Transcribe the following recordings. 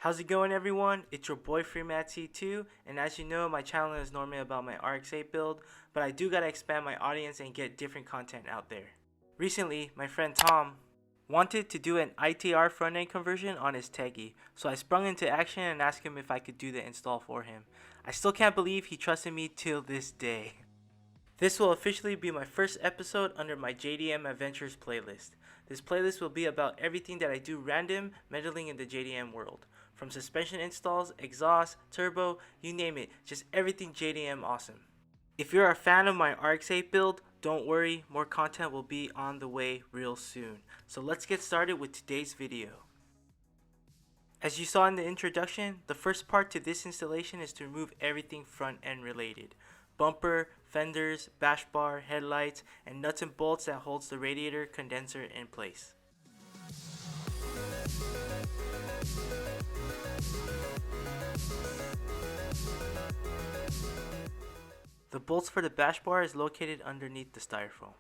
How's it going, everyone? It's your boy FreeMatsC2, and as you know, my channel is normally about my RX-8 build, but I do gotta expand my audience and get different content out there. Recently, my friend Tom wanted to do an ITR front-end conversion on his Tegi, so I sprung into action and asked him if I could do the install for him. I still can't believe he trusted me till this day. This will officially be my first episode under my JDM Adventures playlist. This playlist will be about everything that I do random meddling in the JDM world. From suspension installs, exhaust, turbo, you name it, just everything JDM awesome. If you're a fan of my RX-8 build, don't worry, more content will be on the way real soon. So let's get started with today's video. As you saw in the introduction, the first part to this installation is to remove everything front end related. Bumper, fenders, bash bar, headlights, and nuts and bolts that holds the radiator condenser in place. The bolts for the bash bar is located underneath the styrofoam.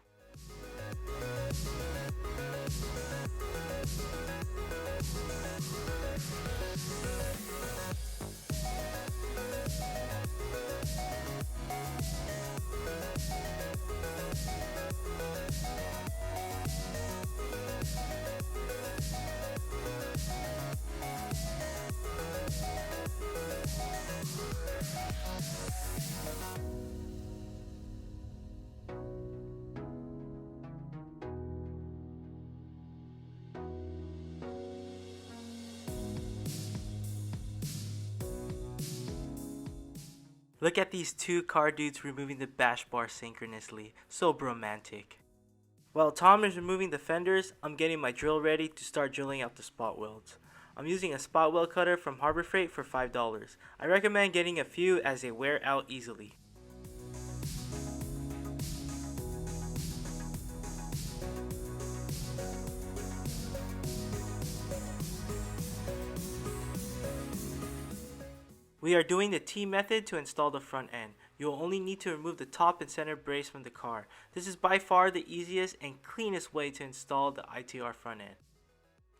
Look at these two car dudes removing the bash bar synchronously, so romantic. While Tom is removing the fenders, I'm getting my drill ready to start drilling out the spot welds. I'm using a spot weld cutter from Harbor Freight for $5. I recommend getting a few as they wear out easily. We are doing the T method to install the front end. You will only need to remove the top and center brace from the car. This is by far the easiest and cleanest way to install the ITR front end.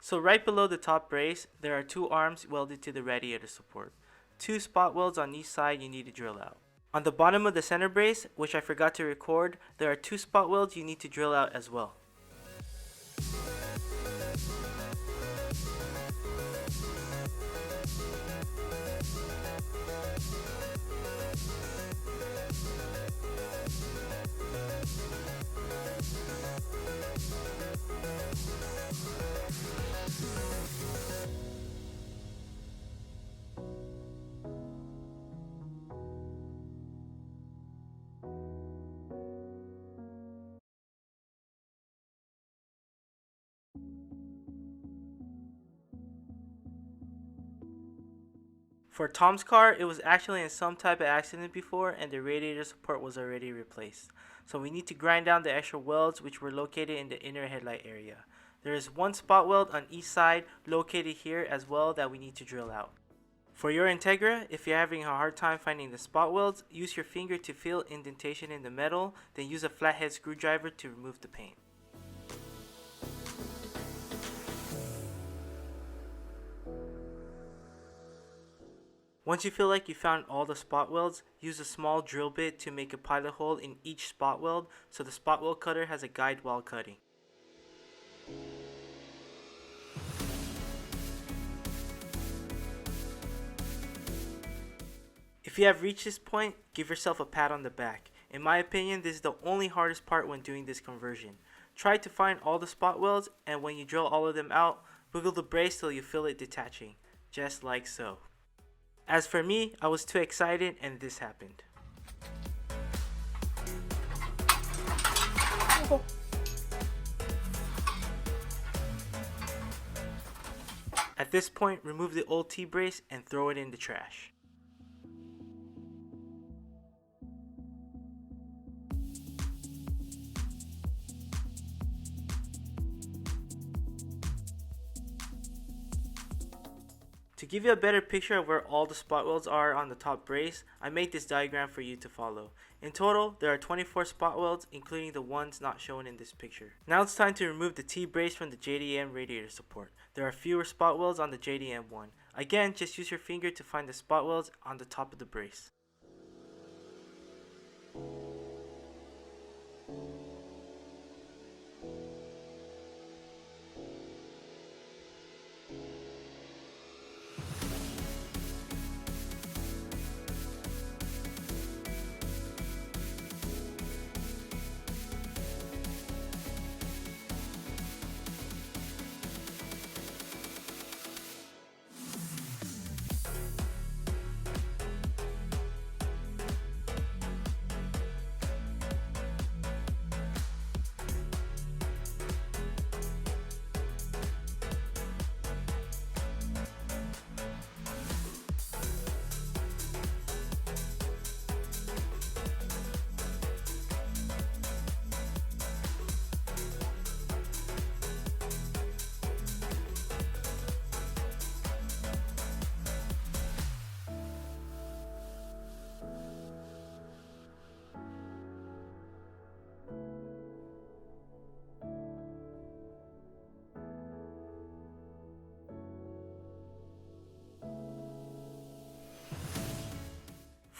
So right below the top brace, there are two arms welded to the radiator support. Two spot welds on each side you need to drill out. On the bottom of the center brace, which I forgot to record, there are two spot welds you need to drill out as well. For Tom's car, it was actually in some type of accident before and the radiator support was already replaced. So we need to grind down the extra welds which were located in the inner headlight area. There is one spot weld on each side located here as well that we need to drill out. For your Integra, if you're having a hard time finding the spot welds, use your finger to feel indentation in the metal, then use a flathead screwdriver to remove the paint. Once you feel like you found all the spot welds, use a small drill bit to make a pilot hole in each spot weld so the spot weld cutter has a guide while cutting. If you have reached this point, give yourself a pat on the back. In my opinion, this is the only hardest part when doing this conversion. Try to find all the spot welds, and when you drill all of them out, wiggle the brace till you feel it detaching, just like so. As for me, I was too excited and this happened. At this point, remove the old T-brace and throw it in the trash. To give you a better picture of where all the spot welds are on the top brace, I made this diagram for you to follow. In total, there are 24 spot welds, including the ones not shown in this picture. Now it's time to remove the T-brace from the JDM radiator support. There are fewer spot welds on the JDM one. Again, just use your finger to find the spot welds on the top of the brace.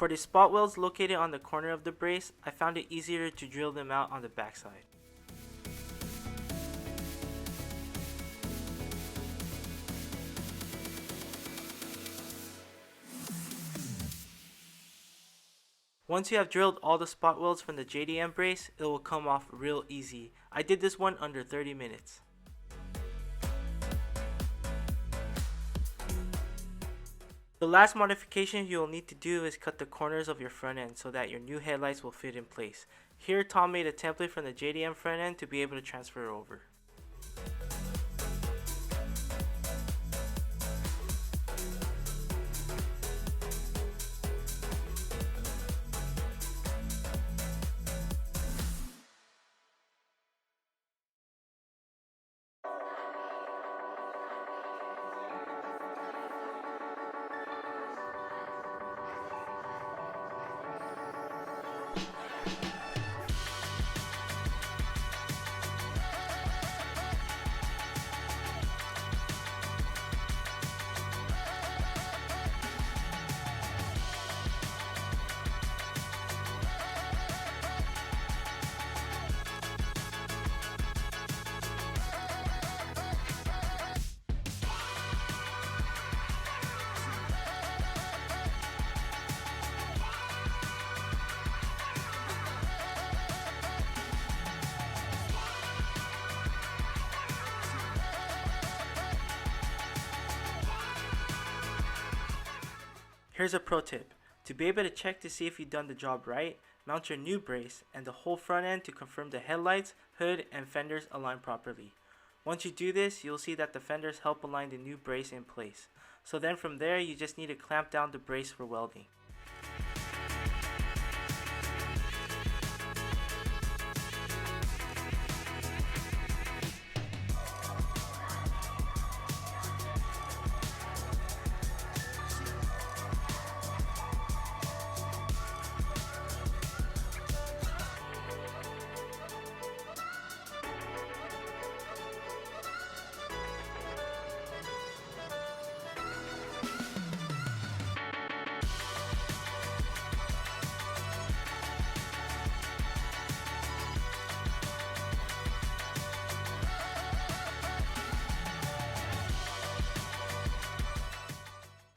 For the spot welds located on the corner of the brace, I found it easier to drill them out on the backside. Once you have drilled all the spot welds from the JDM brace, it will come off real easy. I did this one under 30 minutes. The last modification you will need to do is cut the corners of your front end so that your new headlights will fit in place. Here Tom made a template from the JDM front end to be able to transfer over. Here's a pro tip. To be able to check to see if you've done the job right, mount your new brace and the whole front end to confirm the headlights, hood, and fenders align properly. Once you do this, you'll see that the fenders help align the new brace in place. So then from there, you just need to clamp down the brace for welding.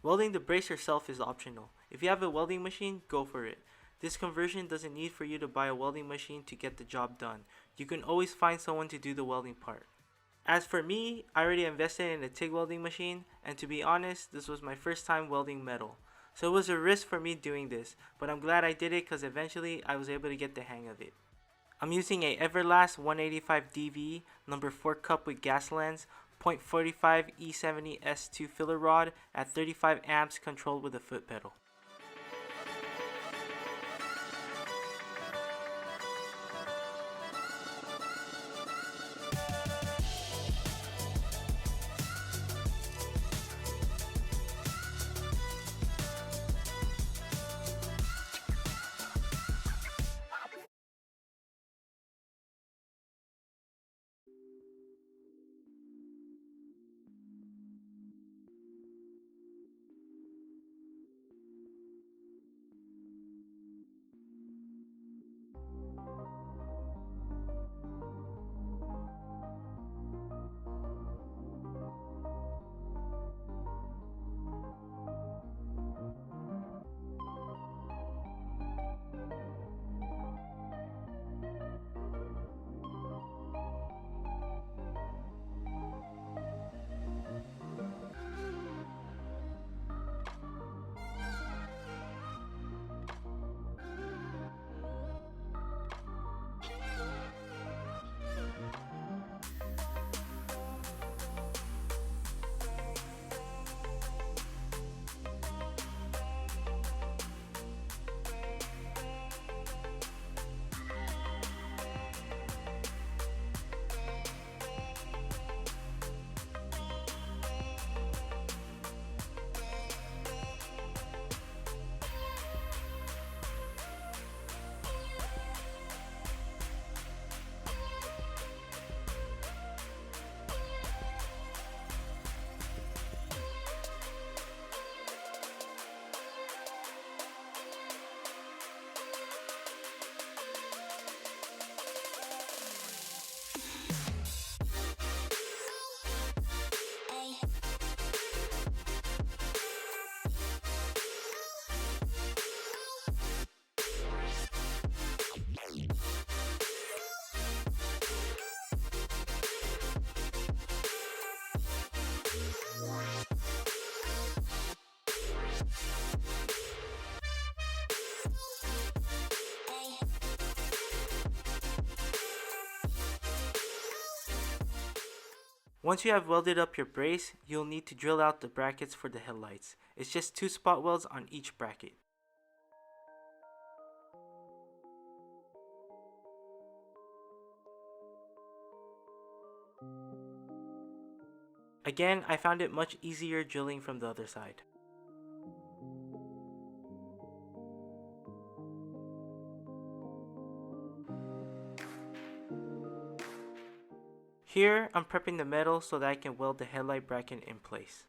Welding the brace yourself is optional. If you have a welding machine, go for it. This conversion doesn't need for you to buy a welding machine to get the job done. You can always find someone to do the welding part. As for me, I already invested in a TIG welding machine, and to be honest, this was my first time welding metal. So it was a risk for me doing this, but I'm glad I did it because eventually I was able to get the hang of it. I'm using a Everlast 185DV number 4 cup with gas lens, 0.45 E70 S2 filler rod at 35 amps controlled with a foot pedal. Once you have welded up your brace, you'll need to drill out the brackets for the headlights. It's just 2 spot welds on each bracket. Again, I found it much easier drilling from the other side. Here, I'm prepping the metal so that I can weld the headlight bracket in place.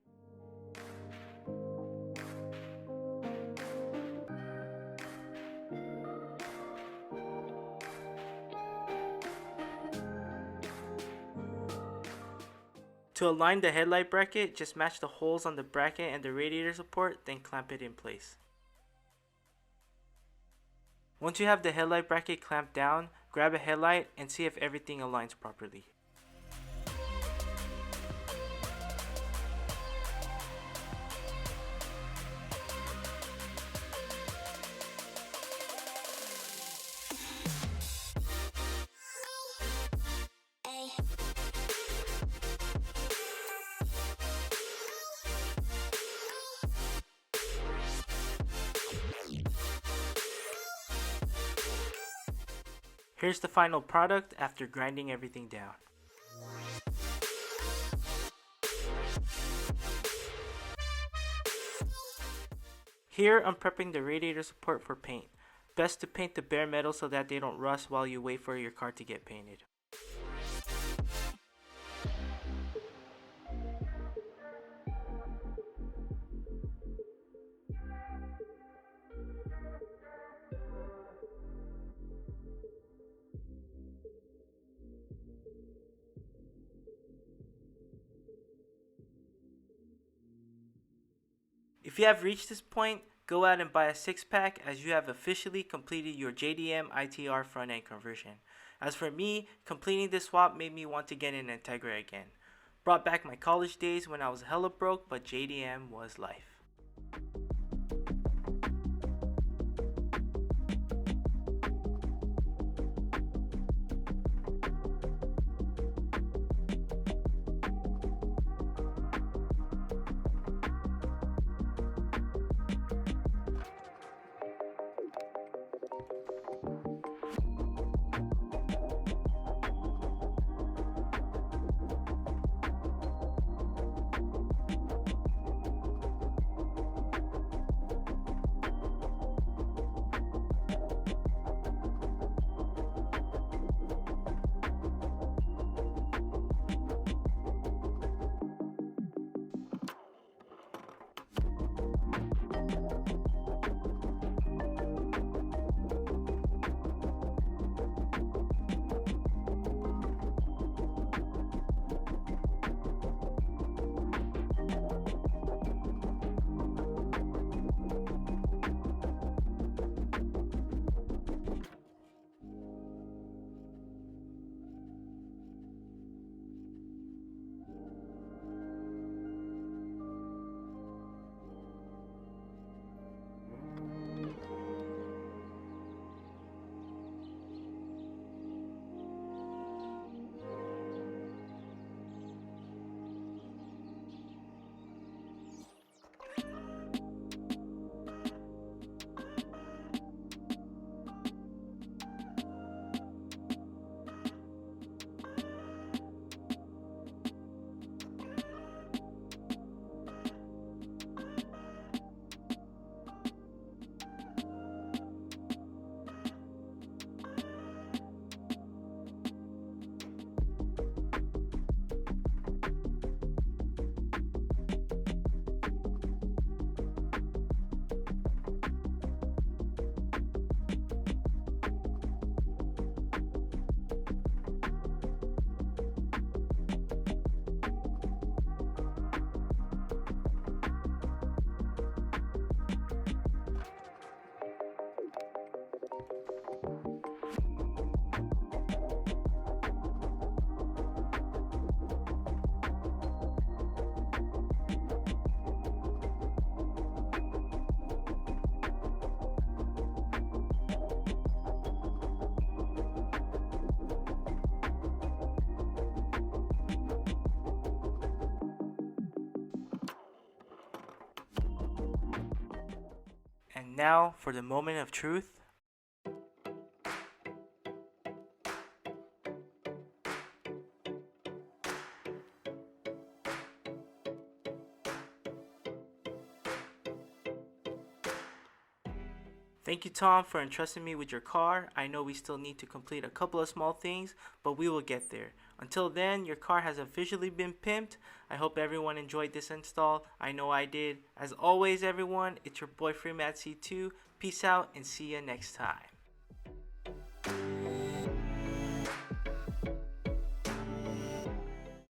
To align the headlight bracket, just match the holes on the bracket and the radiator support, then clamp it in place. Once you have the headlight bracket clamped down, grab a headlight and see if everything aligns properly. Here's the final product after grinding everything down. Here I'm prepping the radiator support for paint. Best to paint the bare metal so that they don't rust while you wait for your car to get painted. If you have reached this point, go out and buy a 6-pack as you have officially completed your JDM ITR front end conversion. As for me, completing this swap made me want to get an Integra again. Brought back my college days when I was hella broke, but JDM was life. And now for the moment of truth. Thank you, Tom, for entrusting me with your car. I know we still need to complete a couple of small things, but we will get there. Until then, your car has officially been pimped. I hope everyone enjoyed this install. I know I did. As always, everyone, it's your boy FreeMattC2. Peace out and see you next time.